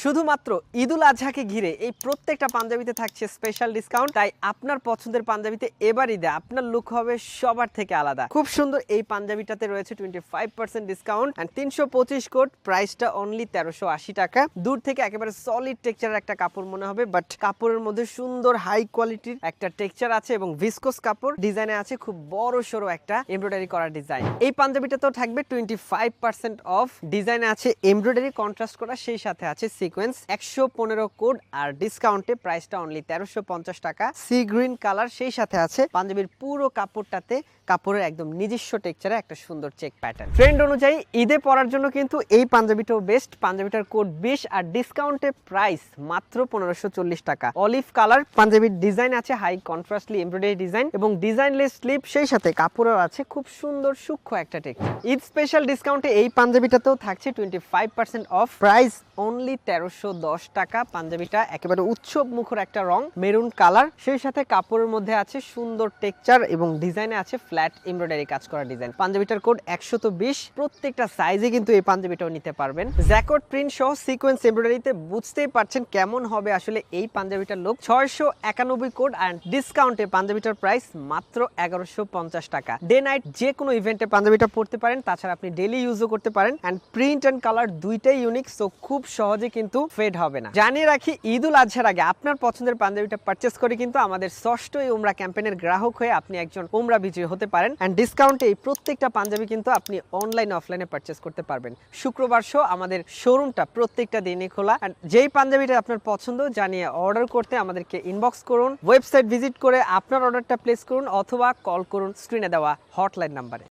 শুধুমাত্র ঈদুল আজহাকে ঘিরে এই প্রত্যেকটা পাঞ্জাবিতে থাকছে স্পেশাল ডিসকাউন্ট। তাই আপনার পছন্দের পাঞ্জাবিতে এবার ঈদে আপনার লুক হবে সবার থেকে আলাদা। খুব সুন্দর এই পাঞ্জাবিটাতে রয়েছে 25% ডিসকাউন্ট এন্ড 325 কোড, প্রাইসটা অনলি 1380 টাকা। দূর থেকে একেবারে সলিড টেক্সচারের একটা কাপড় মনে হবে, বাট কাপড়ের মধ্যে সুন্দর হাই কোয়ালিটির একটা টেক্সচার আছে এবং ভিসকোস কাপড়। ডিজাইনে আছে খুব বড় সড়ো একটা এমব্রয়ডারি করা ডিজাইন। এই পাঞ্জাবিটাতেও থাকবে 25% অফ। ডিজাইনে আছে এমব্রয়ডারি কন্ট্রাস্ট করা, সেই সাথে আছে সিকোয়েন্স। 115 কোড আর ডিসকাউন্টে প্রাইসটা অনলি 1350 টাকা। সি গ্রিন কালার, সেই সাথে আছে পাঞ্জাবির পুরো কাপড়টাতে কাপড়ের একদম নিজস্ব টেক্সচারে একটা সুন্দর চেক প্যাটার্ন। ট্রেন্ড অনুযায়ী ঈদে পরার জন্য কিন্তু এই পাঞ্জাবিটাও বেস্ট। পাঞ্জাবিটার কোড 20 আর ডিসকাউন্টে প্রাইস মাত্র 1540 টাকা। অলিভ কালার পাঞ্জাবির ডিজাইন আছে হাই কন্ট্রাস্টলি এমব্রয়ডারি ডিজাইন এবং ডিজাইনলেস স্লিপ, সেই সাথে কাপড়ও আছে খুব সুন্দর সূক্ষ্ম একটা টেক্সচার। ঈদ স্পেশাল ডিসকাউন্টে এই পাঞ্জাবিটাতেও থাকছে 25% অফ, প্রাইস অনলি 1310 টাকা। পাঞ্জাবিটা একেবারে উৎসব মুখর একটা রং, মেরুন কালার, সেই সাথে কাপড়ের মধ্যে আছে সুন্দর টেক্সচার এবং ডিজাইনে আছে ফ্ল্যাট এমব্রয়ডারি কাজ করা ডিজাইন। পাঞ্জাবিটার কোড 120। প্রত্যেকটা সাইজে কিন্তু এই পাঞ্জাবিটাও নিতে পারবেন। জ্যাকট প্রিন্ট সহ সিকোয়েন্স এমব্রয়ডারিতে বুঝতেই পারছেন কেমন হবে আসলে এই পাঞ্জাবিটার লুক। 691 কোড আর ডিসকাউন্টে পাঞ্জাবিটার প্রাইস মাত্র 1150 টাকা। ডে নাইট যে কোনো ইভেন্টে পাঞ্জাবিটা পরতে পারেন, তাছাড়া আপনি ডেইলি ইউজও করতে পারেন এন্ড প্রিন্ট এন্ড কালার দুইটাই ইউনিক, সো খুব সহজে কিন্তু ফেড হবে না। জানিয়ে রাখি, ঈদুল আজহার আগে আপনার পছন্দের পাঞ্জাবিটা পারচেজ করে কিন্তু আমাদের ষষ্ঠ এই উমরা ক্যাম্পেইনের গ্রাহক হয়ে আপনি একজন উমরা বিজয়ী হতে পারেন এন্ড ডিসকাউন্টে এই প্রত্যেকটা পাঞ্জাবি কিন্তু আপনি অনলাইন অফলাইনে পারচেজ করতে পারবেন। শুক্রবার সহ আমাদের শোরুমটা প্রত্যেকটা দিনই খোলা। যেই পাঞ্জাবিটা আপনার পছন্দ জানিয়ে অর্ডার করতে আমাদেরকে ইনবক্স করুন, ওয়েবসাইট ভিজিট করে আপনার অর্ডারটা প্লেস করুন অথবা কল করুন স্ক্রিনে দেওয়া হটলাইন নাম্বারে।